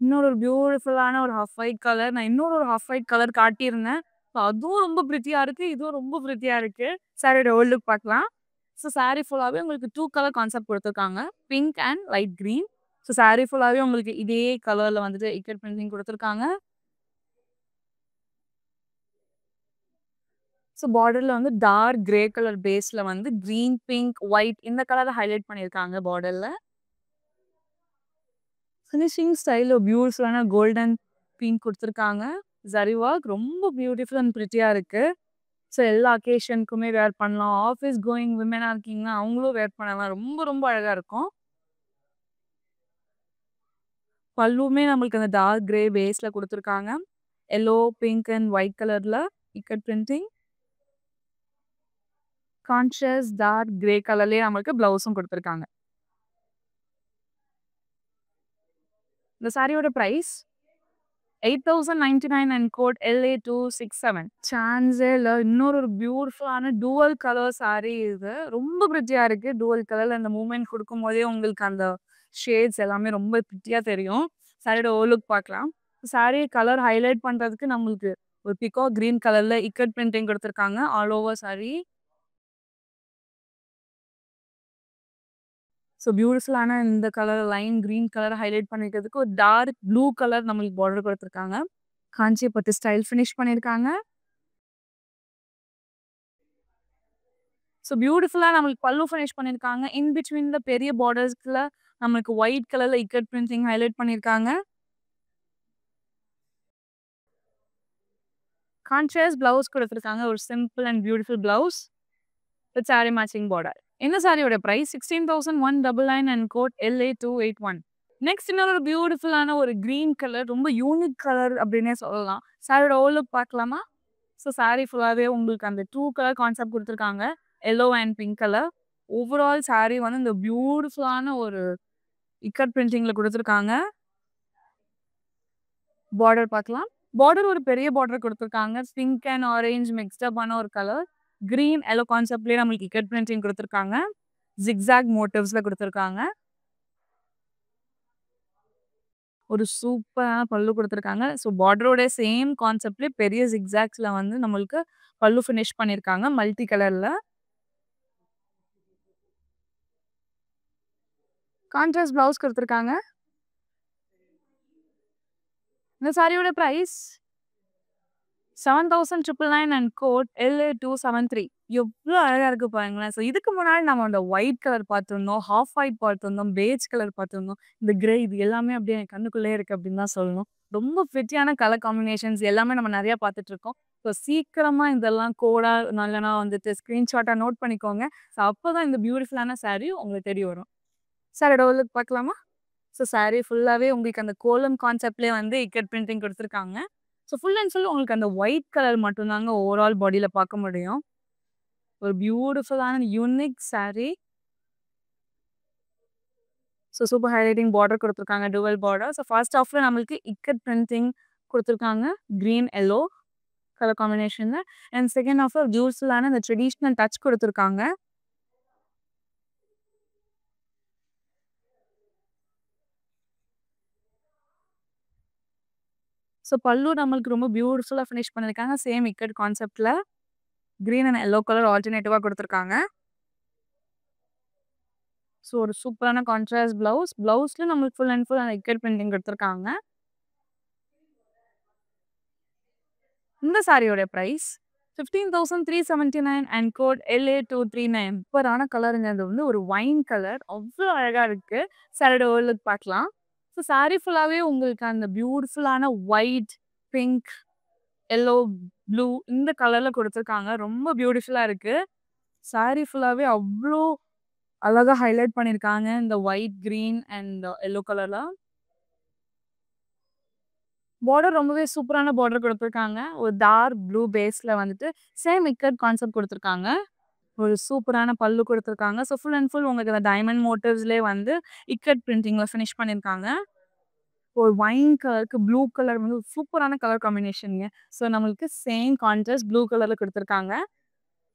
இன்னொரு ஒரு பியூட்டிஃபுல்லான ஒரு ஹாஃப் ஒயிட் கலர். நான் இன்னொரு ஒரு ஹாஃப் ஒயிட் கலர் காட்டியிருந்தேன். ஸோ அதுவும் ரொம்ப பிரிட்டியா இருக்கு. இதுவும் ரொம்ப பிரிட்டியா இருக்கு. சாரியோட ஓல்ட் லுக் பார்க்கலாம். ஸோ சாரி ஃபுல்லாவே உங்களுக்கு 2 கலர் கான்செப்ட் குடுத்துருக்காங்க. Pink and light green. So sari ஃபுல்லாவே உங்களுக்கு இதே கலர்ல வந்துட்டு இக்கட் பிரிண்டிங் குடுத்துருக்காங்க. ஸோ பார்டர்ல வந்து டார்க் கிரே கலர் பேஸ்ல வந்து கிரீன், பிங்க், ஒயிட் இந்த கலர ஹைலைட் பண்ணியிருக்காங்க பார்டர்ல. ஃபினிஷிங் ஸ்டைல்ல பியூட்டிஃபுல்லான கோல்டன் பிங்க் குடுத்துருக்காங்க. ஜரி ஒர்க் ரொம்ப பியூட்டிஃபுல் அண்ட் பிரிட்டியா இருக்கு. ஸோ எல்லா அக்கேஷனுக்குமே வேர் பண்ணலாம். ஆஃபீஸ் கோயிங் விமெனா இருக்கீங்கன்னா, அவங்களும் வேர் பண்ணலாம். ரொம்ப ரொம்ப அழகா இருக்கும். பல்லுவுமே நம்மளுக்கு அந்த டார்க் கிரே பேஸ்ல குடுத்துருக்காங்க. எல்லோ, பிங்க் அண்ட் ஒயிட் கலர்ல ikat printing. Contrast dark grey கலர்லயே நம்மளுக்கு பிளவுஸும் குடுத்துருக்காங்க. இந்த சாரியோட பிரைஸ் 8,099 and code LA267. சான்ஸே இல்ல. இன்னொரு ஒரு பியூட்டிஃபுல்லான டூவல் கலர் சாரி இது. ரொம்ப பிரிட்டியா இருக்கு. டூவல் கலர்ல அந்த மூவ்மெண்ட் குடுக்கும்போதே உங்களுக்கு அந்த ஷேட்ஸ் எல்லாமே ரொம்ப பிரிட்டியா தெரியும். சாரியோட ஓவர்லுக் பார்க்கலாம். சாரி கலர் ஹைலைட் பண்றதுக்கு நம்மளுக்கு ஒரு பீகாக் கிரீன் கலர்ல இக்கட் பிரிண்டிங் குடுத்துருக்காங்க. All over sorry. ஸோ பியூட்டிஃபுல்லான இந்த colour line green colour highlight பண்ணிக்கிறதுக்கு ஒரு டார்க் ப்ளூ கலர் நம்மளுக்கு பார்டர் குடுத்துருக்காங்க. காஞ்சி பட்டு ஸ்டைல் ஃபினிஷ் பண்ணியிருக்காங்க. ஸோ பியூட்டிஃபுல்லா நம்மளுக்கு பல்லு ஃபினிஷ் பண்ணியிருக்காங்க. இன் பிட்வீன்ல பெரிய பார்டர்ஸ்ல நம்மளுக்கு ஒயிட் கலர்ல இக்கட் பிரிண்டிங் ஹைலைட் பண்ணியிருக்காங்க. கான்ட்ராஸ்ட் பிளவுஸ் குடுத்துருக்காங்க. ஒரு simple and beautiful blouse with sari matching border. இந்த சாரியோட price 16,199 and code LA281. Next இன்னொரு ஒரு பியூட்டிஃபுல்லான ஒரு கிரீன் கலர். ரொம்ப யூனிக் கலர் அப்படின்னே சொல்லலாம். சாரியோட ஓவர்லுக் பார்க்கலாமா? ஸோ சாரி ஃபுல்லாவே உங்களுக்கு அந்த 2 கலர் கான்செப்ட் குடுத்துருக்காங்க. Yellow and pink colour. Overall sorry வந்து இந்த பியூட்டிஃபுல்லான ஒரு இக்கட் பிரிண்டிங்ல குடுத்துருக்காங்க. பார்டர் பார்க்கலாம். பார்டர் ஒரு பெரிய பார்டர் குடுத்துருக்காங்க. பிங்க் அண்ட் ஆரஞ்ச் மிக்ஸ்ட் ஆன ஒரு கலர். கிரீன், எல்லோ கான்செப்ட்லயே நம்மளுக்கு இக்கட் பிரிண்டிங் குடுத்துருக்காங்க. ஜிக்ஸாக் மோட்டிவ்ஸ்ல குடுத்துருக்காங்க. ஒரு சூப்பரான பல்லு குடுத்துருக்காங்க. ஸோ பார்டரோட சேம் கான்செப்ட்லயே பெரிய ஜிக்ஸாக்ஸ்ல வந்து நம்மளுக்கு பல்லு ஃபினிஷ் பண்ணியிருக்காங்க. மல்டி கலர்ல. கான்ட்ராஸ்ட் பிளவுஸ் குடுத்துருக்காங்க. இந்த சாரியோட பிரைஸ் 7,999 and code LA273. எவ்ளோ அழகா இருக்கு பாருங்களேன். ஸோ இதுக்கு முன்னாடி நம்ம அந்த ஒயிட் கலர் பார்த்திருந்தோம், ஹாஃப் ஒயிட் பார்த்திருந்தோம், பேஜ் கலர் பார்த்திருந்தோம். இந்த கிரே இது எல்லாமே அப்படியே என் கண்ணுக்குள்ளயே இருக்கு அப்படின்னு தான் சொல்லணும். ரொம்ப பிரிட்டியான கலர் காம்பினேஷன்ஸ் எல்லாமே நம்ம நெறைய பார்த்துட்டுருக்கோம். ஸோ சீக்கிரமா இதெல்லாம் கோடா இல்லனா வந்துட்டு ஸ்க்ரீன்ஷாட்டா நோட் பண்ணிக்கோங்க. ஸோ அப்பதான் இந்த பியூட்டிஃபுல்லான சாரி உங்களுக்கு தேடி வரும். சாரியோட லுக் பார்க்கலாமா? ஸோ சாரி ஃபுல்லாவே உங்களுக்கு அந்த கோலம் கான்செப்ட்லயே வந்து இக்கட் பிரிண்டிங் குடுத்துருக்காங்க. ஸோ ஃபுல் அண்ட் ஃபுல் உங்களுக்கு அந்த ஒயிட் கலர் மட்டும் தாங்க ஓவரால் பாடியில பார்க்க முடியும். ஒரு பியூட்டிஃபுல்லான unique sari. So super highlighting border குடுத்துருக்காங்க. Dual border. ஸோ ஃபர்ஸ்ட் ஹாஃப்ல நம்மளுக்கு இக்கட் பிரிண்டிங் குடுத்துருக்காங்க. கிரீன், எல்லோ கலர் காம்பினேஷன்ல. அண்ட் செகண்ட் ஹாஃப்ல பியூட்டிஃபுல்லான அந்த ட்ரெடிஷனல் டச் குடுத்துருக்காங்க. ஸோ பல்லு நம்மளுக்கு ரொம்ப பியூட்டிஃபுல்லா ஃபினிஷ் பண்ணியிருக்காங்க. சேம் இக்கட் கான்செப்ட்ல. கிரீன் அண்ட் எல்லோ கலர் ஆல்டர்னேட்டிவா குடுத்துருக்காங்க. ஸோ ஒரு சூப்பரான கான்ட்ராஸ்ட் பிளவுஸ். பிளவுஸ்ல நம்மளுக்கு ஃபுல் அண்ட் ஃபுல் அந்த இக்கட் பிரிண்டிங் குடுத்துருக்காங்க. இந்த சாரியோட பிரைஸ் 15,379 அண்ட் கோட் LA239. சூப்பரான கலருங்க. அது வந்து ஒரு ஒயின் கலர். அவ்ளோ அழகா இருக்கு. சாரியோட லுக் பார்க்கலாம். ஸோ சாரி ஃபுல்லாவே உங்களுக்கு அந்த பியூட்டிஃபுல்லான ஒயிட், பிங்க், எல்லோ, ப்ளூ இந்த கலர்ல குடுத்துருக்காங்க. ரொம்ப பியூட்டிஃபுல்லா இருக்கு. சாரி ஃபுல்லாவே அவ்ளோ அழகா ஹைலைட் பண்ணியிருக்காங்க. இந்த ஒயிட், கிரீன் அண்ட் எல்லோ கலர்ல. பார்டர் ரொம்பவே சூப்பரான பார்டர் குடுத்துருக்காங்க. ஒரு டார்க் ப்ளூ பேஸ்ல வந்துட்டு சேம் இக்கட் கான்செப்ட் குடுத்துருக்காங்க. ஒரு சூப்பரான பல்லு குடுத்துருக்காங்க. ஸோ ஃபுல் அண்ட் ஃபுல் உங்களுக்கு அந்த டைமண்ட் மோட்டிவ்ஸ்லயே வந்து இக்கட் பிரிண்டிங்ல ஃபினிஷ் பண்ணியிருக்காங்க. ஒரு ஒயின் கலருக்கு ப்ளூ கலர் வந்து சூப்பரான கலர் காம்பினேஷன்ங்க. ஸோ நம்மளுக்கு சேம் கான்ட்ராஸ்ட் ப்ளூ கலர்ல குடுத்துருக்காங்க.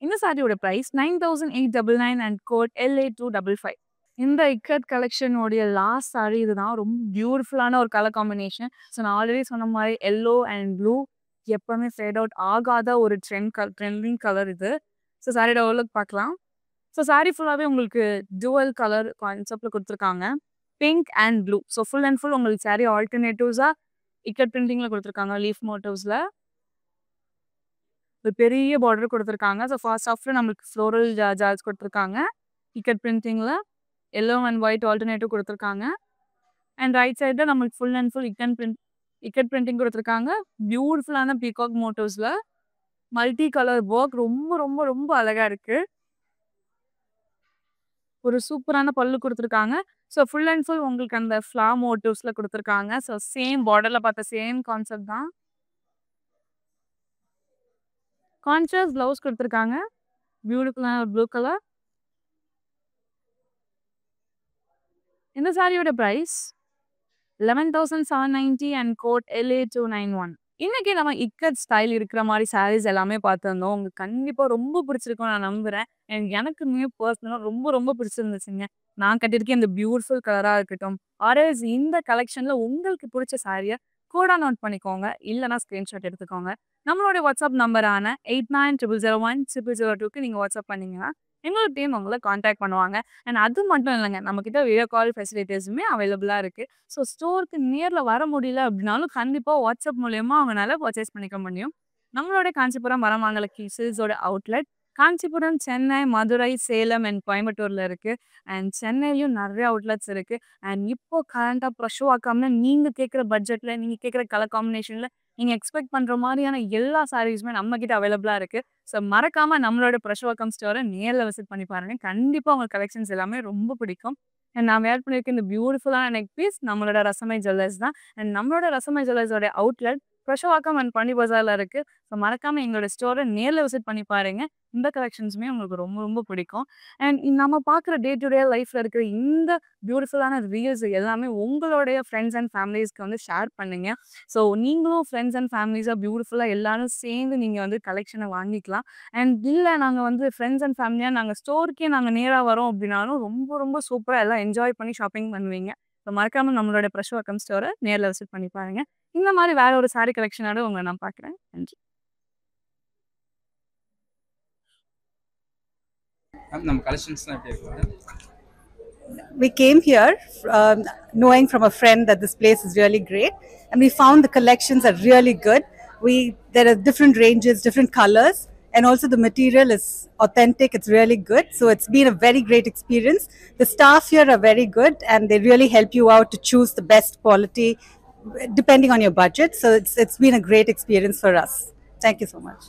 இந்த சாரியோட பிரைஸ் 9,899 அண்ட் கோட் LA255. இந்த இக்கட் கலெக்ஷன் உடைய லாஸ்ட் சாரி இதுதான். ரொம்ப பியூட்டிஃபுல்லான ஒரு கலர் காம்பினேஷன். ஸோ நான் ஆல்ரெடி சொன்ன மாரி எல்லோ அண்ட் ப்ளூ எப்பவுமே ஃபேட் அவுட் ஆகாத ஒரு ட்ரெண்டிங் கலர் இது. ஸோ சாரியோட லுக் பார்க்கலாம். ஸோ சாரி ஃபுல்லாவே உங்களுக்கு டுவல் கலர் கான்செப்ட்ல குடுத்துருக்காங்க. Pink and blue. So full and full உங்களுக்கு சாரி ஆல்டர்னேட்டிவ்ஸா இக்கட் பிரிண்டிங்ல குடுத்துருக்காங்க. லீஃப் மோட்டிவ்ஸ்ல. ஒரு பெரிய பார்டர் குடுத்துருக்காங்க. ஸோ ஃபர்ஸ்ட் ஹாஃப்ல நம்மளுக்கு ஃப்ளோரல் ஜார்ஜ் குடுத்துருக்காங்க. இக்கட் பிரிண்டிங்ல எல்லோ அண்ட் ஒயிட் ஆல்டர்னேட்டிவ் குடுத்துருக்காங்க. அண்ட் ரைட் சைடுல நம்மளுக்கு full and full ikat printing குடுத்துருக்காங்க. பியூட்டிஃபுல்லான பீகாக் மோட்டிவ்ஸ்ல மல்டி கலர் வொர்க் ரொம்ப ரொம்ப ரொம்ப அழகா இருக்கு. ஒரு சூப்பரான பல்லு குடுத்துருக்காங்க. ஸோ ஃபுல் அண்ட் ஃபுல் உங்களுக்கு அந்த ஃப்ளவர் மோட்டிவ்ஸ்ல குடுத்துருக்காங்க. ஸோ சேம் பார்டர்ல பார்த்த சேம் கான்செப்ட் தான். கான்ட்ராஸ்ட் பிளவுஸ் குடுத்துருக்காங்க. பியூட்டிஃபுல்லான ப்ளூ கலர். இந்த சாரியோட பிரைஸ் 11,790 அண்ட் கோட் LA291. இன்னைக்கு நம்ம இக்கட் ஸ்டைல் இருக்கிற மாரி சாரீஸ் எல்லாமே பார்த்திருந்தோம். உங்களுக்கு கண்டிப்பா ரொம்ப பிடிச்சிருக்கும்னு நான் நம்புறேன். எனக்குமே பர்சனலா ரொம்ப ரொம்ப பிடிச்சிருந்துச்சுங்க. நான் கட்டியிருக்க இந்த பியூட்டிஃபுல் கலரா இருக்கட்டும், ஆர்எல்ஸ் இந்த கலெக்ஷன்ல உங்களுக்கு பிடிச்ச சாரிய கோடா நோட் பண்ணிக்கோங்க. இல்லன்னா ஸ்கிரீன்ஷாட் எடுத்துக்கோங்க. நம்மளோட வாட்ஸ்அப் நம்பரான 8900010002க்கு நீங்க வாட்ஸ்அப் பண்ணீங்கன்னா, எங்களோட டீம் உங்கள கான்டாக்ட் பண்ணுவாங்க. அண்ட் அது மட்டும் இல்லங்க. நம்மகிட்ட வீடியோ கால் ஃபெசிலிட்டீஸுமே அவைலபிளா இருக்கு. ஸோ ஸ்டோருக்கு நேர்ல வர முடியல அப்படின்னாலும், கண்டிப்பா வாட்ஸ்அப் மூலியமா அவங்கனால பர்ச்சேஸ் பண்ணிக்க முடியும். நம்மளோட காஞ்சிபுரம் வரமங்கல சில்க்ஸோட அவுட்லெட் காஞ்சிபுரம், சென்னை, மதுரை, சேலம் அண்ட் கோயம்புத்தூர்ல இருக்கு. அண்ட் சென்னையிலயும் நெறைய அவுட்லெட்ஸ் இருக்கு. அண்ட் இப்போ கரண்ட்டா பிரஷோவாக்கம்ல நீங்க கேட்குற பட்ஜெட்ல, நீங்க கேட்குற கலர் காம்பினேஷன்ல, நீங்க எக்ஸ்பெக்ட் பண்ற மாரியான எல்லா சாரீஸுமே நம்ம கிட்ட அவைலபிளா இருக்கு. ஸோ மறக்காம நம்மளோட பிரஷோவாக்கம் ஸ்டோர நேர்ல விசிட் பண்ணி பாருங்க. கண்டிப்பா உங்களுக்கு கலெக்ஷன்ஸ் எல்லாமே ரொம்ப பிடிக்கும். அண்ட் நான் வேர் பண்ணியிருக்க இந்த பியூட்டிஃபுல்லான நெக் பீஸ் நம்மளோட ரசமை ஜுவல்லர்ஸ் தான். அண்ட் நம்மளோட ரசமை ஜுவல்லர்ஸோட அவுட்லெட் பிரஷோவாக்கம் அண்ட் பண்டி பஜார்ல இருக்கு. ஸோ மறக்காம எங்களோட ஸ்டோர நேர்ல விசிட் பண்ணி பாருங்க. இந்த கலெக்ஷன்ஸுமே உங்களுக்கு ரொம்ப ரொம்ப பிடிக்கும். அண்ட் நம்ம பார்க்குற டே டு டே லைஃப்ல இருக்கிற இந்த பியூட்டிஃபுல்லான ரீல்ஸ் எல்லாமே உங்களுடைய ஃப்ரெண்ட்ஸ் அண்ட் ஃபேமிலிஸ்க்கு வந்து ஷேர் பண்ணுங்க. ஸோ நீங்களும் ஃப்ரெண்ட்ஸ் அண்ட் ஃபேமிலிஸா பியூட்டிஃபுல்லா எல்லாரும் சேர்ந்து நீங்க வந்து கலெக்ஷன வாங்கிக்கலாம். அண்ட் இல்ல நாங்க வந்து ஃப்ரெண்ட்ஸ் அண்ட் ஃபேமிலியா நாங்க ஸ்டோருக்கே நாங்க நேரா வரோம் அப்படின்னாலும் ரொம்ப ரொம்ப சூப்பரா எல்லாம் என்ஜாய் பண்ணி ஷாப்பிங் பண்ணுவீங்க. ஸோ மறக்காம நம்மளோட பிரஷோவாக்கம் ஸ்டோர நேர்ல விசிட் பண்ணி பாருங்க. இந்த மாரி வேற ஒரு சாரி கலெக்ஷனோட உங்கள நான் பார்க்குறேன். நன்றி. நம்ம கலெக்ஷன்ஸ்லாம் எப்படி இருக்கு? We came here knowing from a friend that this place is really great, and we found the collections are really good. There are different ranges, different colors, and also the material is authentic. It's really good. So it's been a very great experience. The staff here are very good, and they really help you out to choose the best quality depending on your budget. So it's been a great experience for us. Thank you so much.